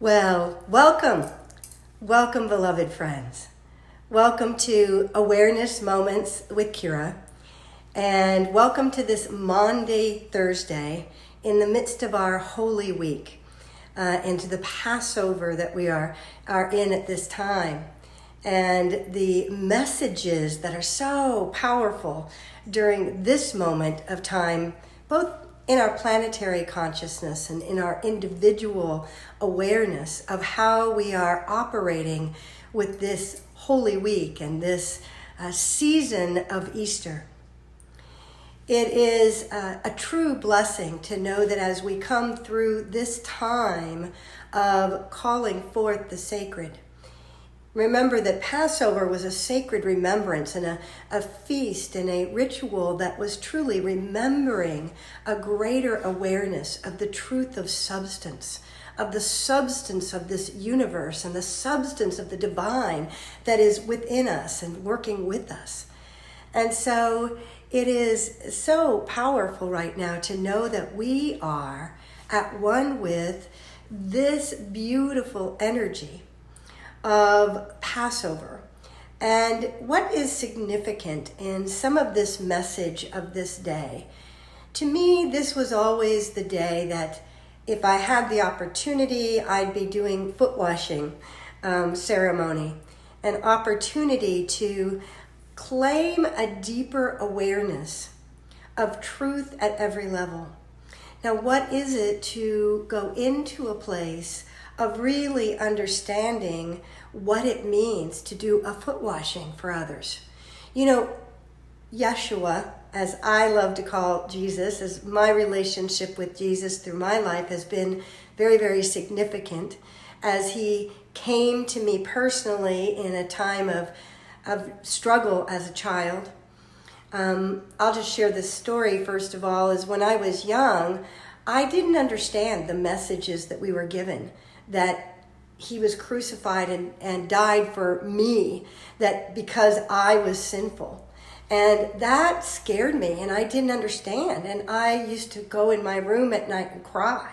Well, welcome, beloved friends. Welcome to Awareness Moments with Kyra, and welcome to this Maundy Thursday in the midst of our Holy Week, and to the Passover that we are in at this time, and the messages that are so powerful during this moment of time, both in our planetary consciousness and in our individual awareness of how we are operating with this Holy Week and this season of Easter. It is a true blessing to know that as we come through this time of calling forth the sacred, remember that Passover was a sacred remembrance and a feast and a ritual that was truly remembering a greater awareness of the truth of substance, of the substance of this universe and the substance of the divine that is within us and working with us. And so it is so powerful right now to know that we are at one with this beautiful energy of Passover. And what is significant in some of this message of this day? To me, this was always the day that if I had the opportunity, I'd be doing foot washing ceremony, an opportunity to claim a deeper awareness of truth at every level. Now, what is it to go into a place of really understanding what it means to do a foot washing for others? You know, Yeshua, as I love to call Jesus, as my relationship with Jesus through my life has been very, very significant as he came to me personally in a time of struggle as a child. I'll just share this story first of all, is when I was young, I didn't understand the messages that we were given, that he was crucified and died for me, that because I was sinful. And that scared me, and I didn't understand. And I used to go in my room at night and cry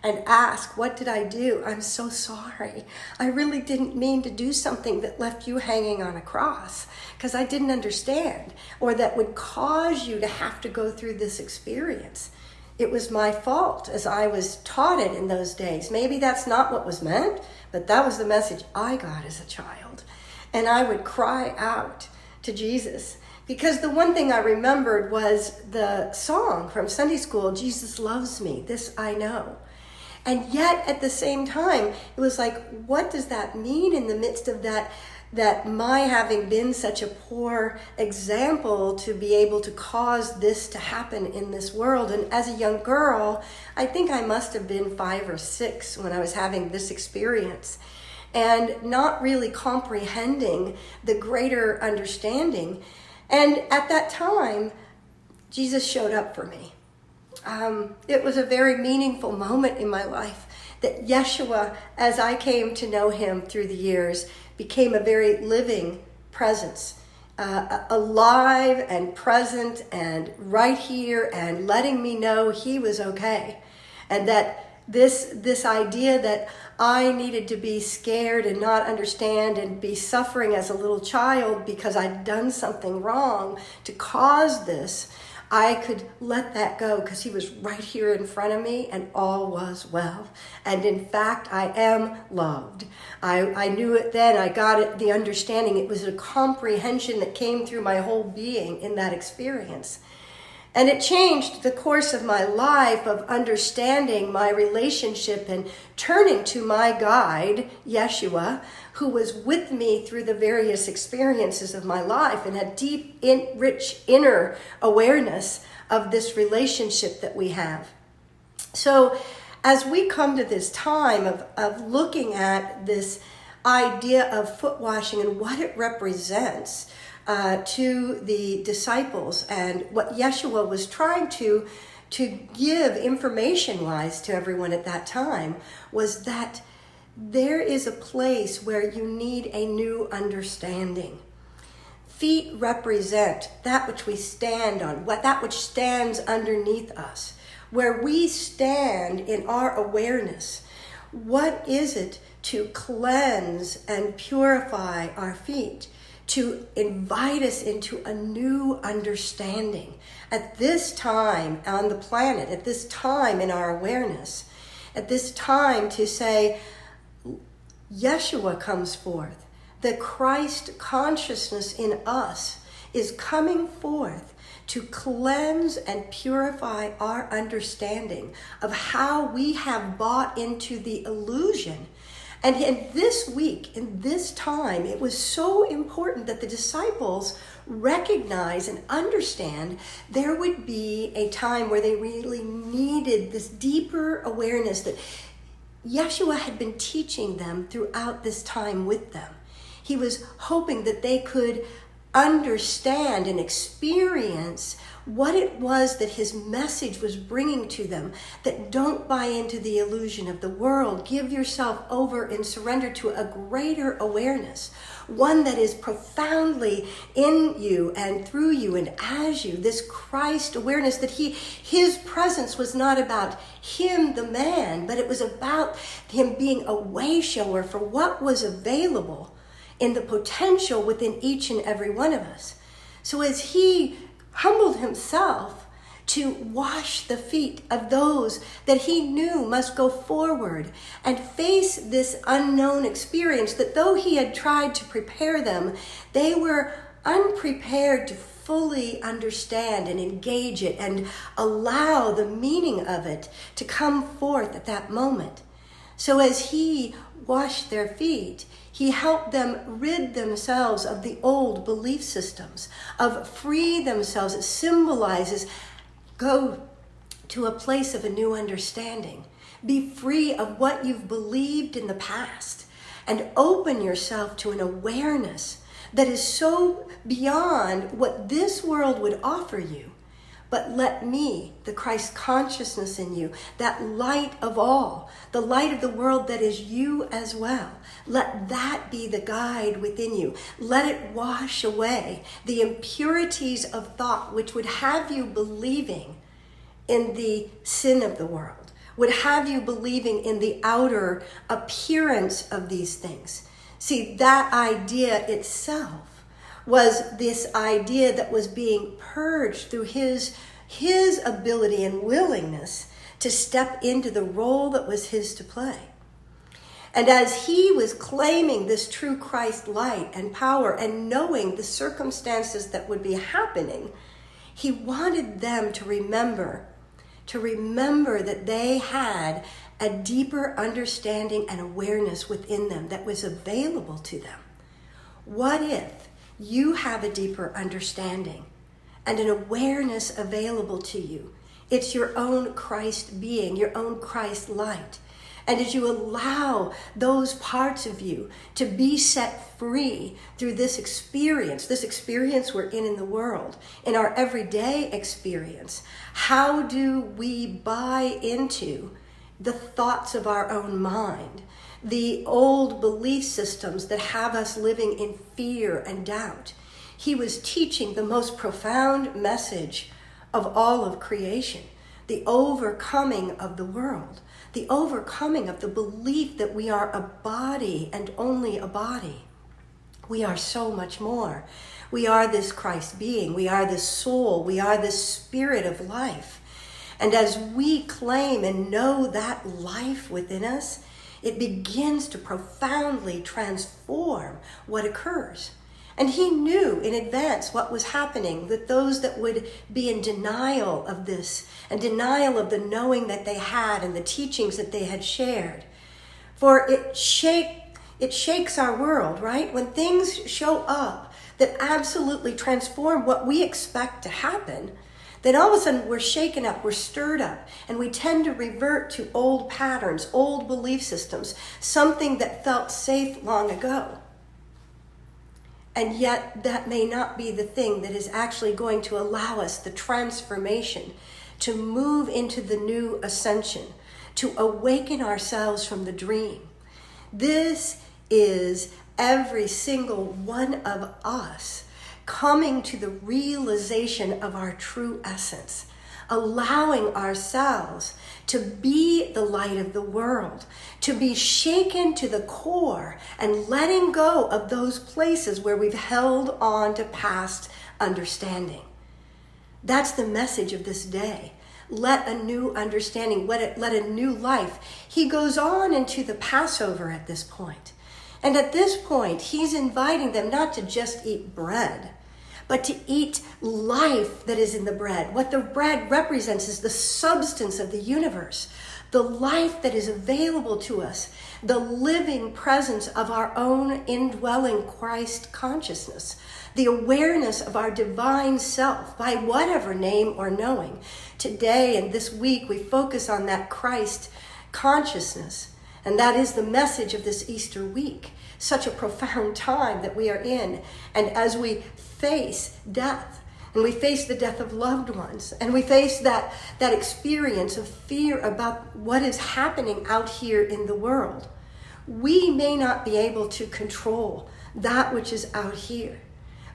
and ask, what did I do? I'm so sorry. I really didn't mean to do something that left you hanging on a cross, because I didn't understand, or that would cause you to have to go through this experience. It was my fault as I was taught it in those days. Maybe that's not what was meant, but that was the message I got as a child. And I would cry out to Jesus, because the one thing I remembered was the song from Sunday school, Jesus loves me, this I know. And yet at the same time, it was like, what does that mean in the midst of that my having been such a poor example to be able to cause this to happen in this world? And as a young girl, I think I must have been 5 or 6 when I was having this experience, and not really comprehending the greater understanding. And at that time, Jesus showed up for me. It was a very meaningful moment in my life that Yeshua, as I came to know him through the years, became a very living presence, alive and present and right here, and letting me know he was okay. And that this idea that I needed to be scared and not understand and be suffering as a little child because I'd done something wrong to cause this, I could let that go because he was right here in front of me and all was well. And in fact, I am loved. I knew it then. I got it, the understanding. It was a comprehension that came through my whole being in that experience. And it changed the course of my life of understanding my relationship and turning to my guide, Yeshua, who was with me through the various experiences of my life and had deep, rich inner awareness of this relationship that we have. So as we come to this time of looking at this idea of foot washing and what it represents, to the disciples, and what Yeshua was trying to give information-wise to everyone at that time, was that there is a place where you need a new understanding. Feet represent that which we stand on, that which stands underneath us, where we stand in our awareness, What is it to cleanse and purify our feet, to invite us into a new understanding at this time on the planet, at this time in our awareness, at this time to say, Yeshua comes forth. The Christ consciousness in us is coming forth to cleanse and purify our understanding of how we have bought into the illusion. And in this week, in this time, it was so important that the disciples recognize and understand there would be a time where they really needed this deeper awareness that Yeshua had been teaching them throughout this time with them. He was hoping that they could understand and experience what it was that his message was bringing to them, that don't buy into the illusion of the world. Give yourself over and surrender to a greater awareness, one that is profoundly in you and through you and as you, this Christ awareness that his presence was not about him, the man, but it was about him being a way shower for what was available in the potential within each and every one of us. So as he humbled himself to wash the feet of those that he knew must go forward and face this unknown experience, that though he had tried to prepare them, they were unprepared to fully understand and engage it and allow the meaning of it to come forth at that moment. So as he washed their feet, he helped them rid themselves of the old belief systems, of free themselves. It symbolizes go to a place of a new understanding. Be free of what you've believed in the past and open yourself to an awareness that is so beyond what this world would offer you. But let me, the Christ consciousness in you, that light of all, the light of the world that is you as well, let that be the guide within you. Let it wash away the impurities of thought which would have you believing in the sin of the world, would have you believing in the outer appearance of these things. See, that idea itself was this idea that was being purged through his ability and willingness to step into the role that was his to play. And as he was claiming this true Christ light and power and knowing the circumstances that would be happening, he wanted them to remember that they had a deeper understanding and awareness within them that was available to them. What if you have a deeper understanding and an awareness available to you? It's your own Christ being, your own Christ light. And as you allow those parts of you to be set free through this experience we're in the world, in our everyday experience, how do we buy into the thoughts of our own mind, the old belief systems that have us living in fear and doubt? He was teaching the most profound message of all of creation, the overcoming of the world, the overcoming of the belief that we are a body and only a body. We are so much more. We are this Christ being. We are this soul. We are this spirit of life. And as we claim and know that life within us, it begins to profoundly transform what occurs. And he knew in advance what was happening, that those that would be in denial of this and denial of the knowing that they had and the teachings that they had shared. For it shakes our world, right? When things show up that absolutely transform what we expect to happen, then all of a sudden we're shaken up, we're stirred up, and we tend to revert to old patterns, old belief systems, something that felt safe long ago. And yet that may not be the thing that is actually going to allow us the transformation to move into the new ascension, to awaken ourselves from the dream. This is every single one of us coming to the realization of our true essence, allowing ourselves to be the light of the world, to be shaken to the core and letting go of those places where we've held on to past understanding. That's the message of this day. Let a new understanding, let a new life. He goes on into the Passover at this point. And at this point, he's inviting them not to just eat bread, but to eat life that is in the bread. What the bread represents is the substance of the universe, the life that is available to us, the living presence of our own indwelling Christ consciousness, the awareness of our divine self by whatever name or knowing. Today and this week, we focus on that Christ consciousness, and that is the message of this Easter week. Such a profound time that we are in. And as we face death, and we face the death of loved ones, and we face that experience of fear about what is happening out here in the world, we may not be able to control that which is out here.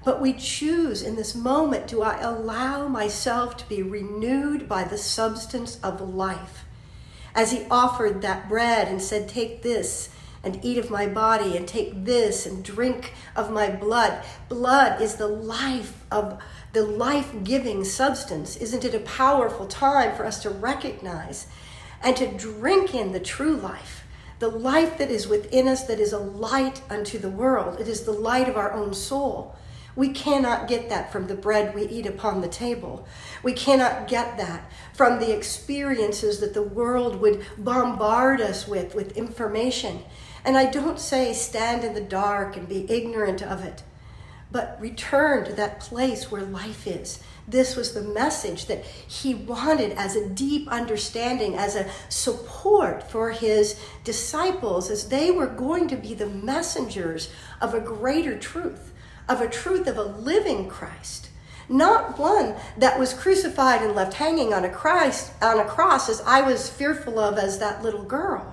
But we choose in this moment, do I allow myself to be renewed by the substance of life? As he offered that bread and said, take this and eat of my body, and take this and drink of my blood. Blood is the life of the life-giving substance. Isn't it a powerful time for us to recognize and to drink in the true life, the life that is within us, that is a light unto the world. It is the light of our own soul. We cannot get that from the bread we eat upon the table. We cannot get that from the experiences that the world would bombard us with information. And I don't say stand in the dark and be ignorant of it, but return to that place where life is. This was the message that he wanted as a deep understanding, as a support for his disciples, as they were going to be the messengers of a greater truth, of a truth of a living Christ. Not one that was crucified and left hanging on a cross as I was fearful of as that little girl,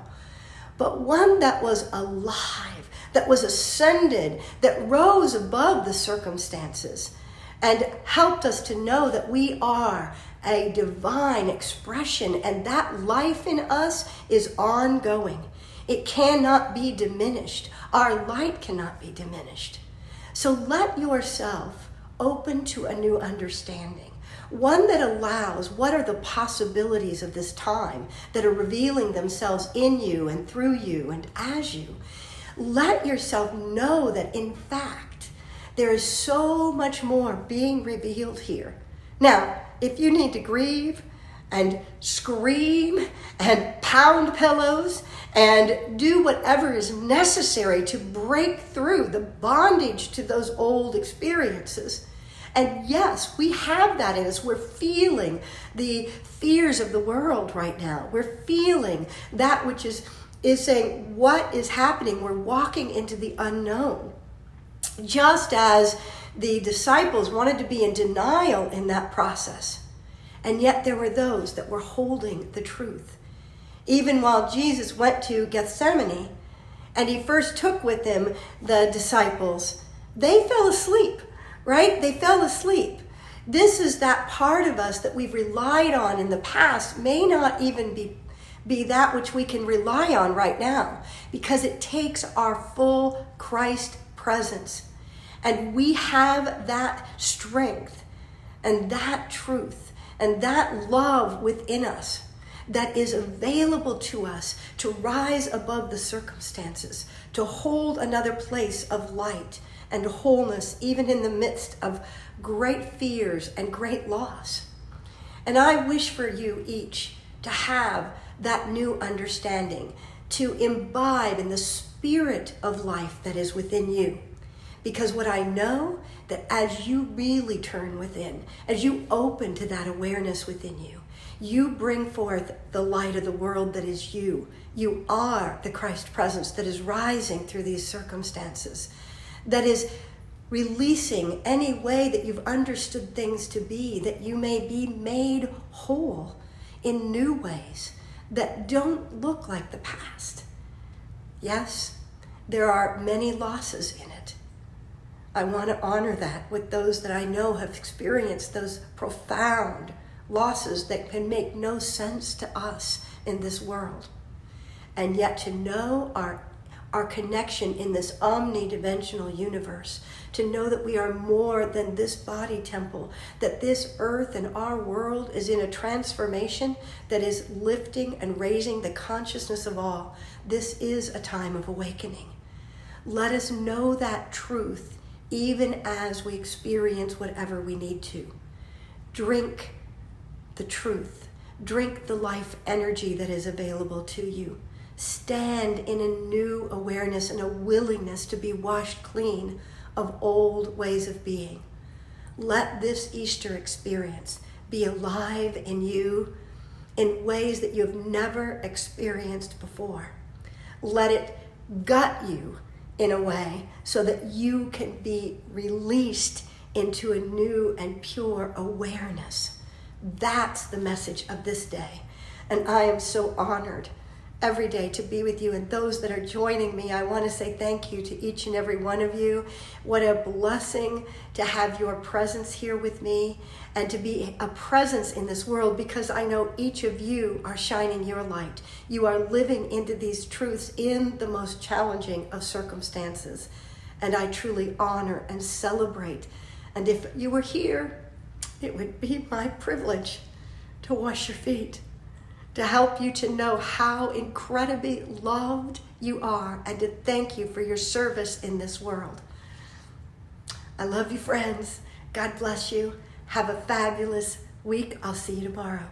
but one that was alive, that was ascended, that rose above the circumstances and helped us to know that we are a divine expression, and that life in us is ongoing. It cannot be diminished. Our light cannot be diminished. So let yourself open to a new understanding, one that allows what are the possibilities of this time that are revealing themselves in you and through you and as you. Let yourself know that in fact, there is so much more being revealed here. Now, if you need to grieve and scream and pound pillows and do whatever is necessary to break through the bondage to those old experiences. And yes, we have that in us. We're feeling the fears of the world right now. We're feeling that which is saying, what is happening? We're walking into the unknown. Just as the disciples wanted to be in denial in that process. And yet there were those that were holding the truth. Even while Jesus went to Gethsemane and he first took with him the disciples, they fell asleep, right? They fell asleep. This is that part of us that we've relied on in the past may not even be that which we can rely on right now, because it takes our full Christ presence. And we have that strength and that truth and that love within us that is available to us to rise above the circumstances, to hold another place of light and wholeness, even in the midst of great fears and great loss. And I wish for you each to have that new understanding, to imbibe in the spirit of life that is within you. Because what I know, that as you really turn within, as you open to that awareness within you, you bring forth the light of the world that is you. You are the Christ presence that is rising through these circumstances, that is releasing any way that you've understood things to be, that you may be made whole in new ways that don't look like the past. Yes, there are many losses in it. I want to honor that with those that I know have experienced those profound losses that can make no sense to us in this world. And yet to know our connection in this omnidimensional universe, to know that we are more than this body temple, that this earth and our world is in a transformation that is lifting and raising the consciousness of all. This is a time of awakening. Let us know that truth even as we experience whatever we need to. Drink the truth. Drink the life energy that is available to you. Stand in a new awareness and a willingness to be washed clean of old ways of being. Let this Easter experience be alive in you in ways that you have never experienced before. Let it gut you in a way so that you can be released into a new and pure awareness. That's the message of this day. And I am so honored every day to be with you. And those that are joining me, I want to say thank you to each and every one of you. What a blessing to have your presence here with me and to be a presence in this world, because I know each of you are shining your light. You are living into these truths in the most challenging of circumstances. And I truly honor and celebrate. And if you were here, it would be my privilege to wash your feet, to help you to know how incredibly loved you are, and to thank you for your service in this world. I love you, friends. God bless you. Have a fabulous week. I'll see you tomorrow.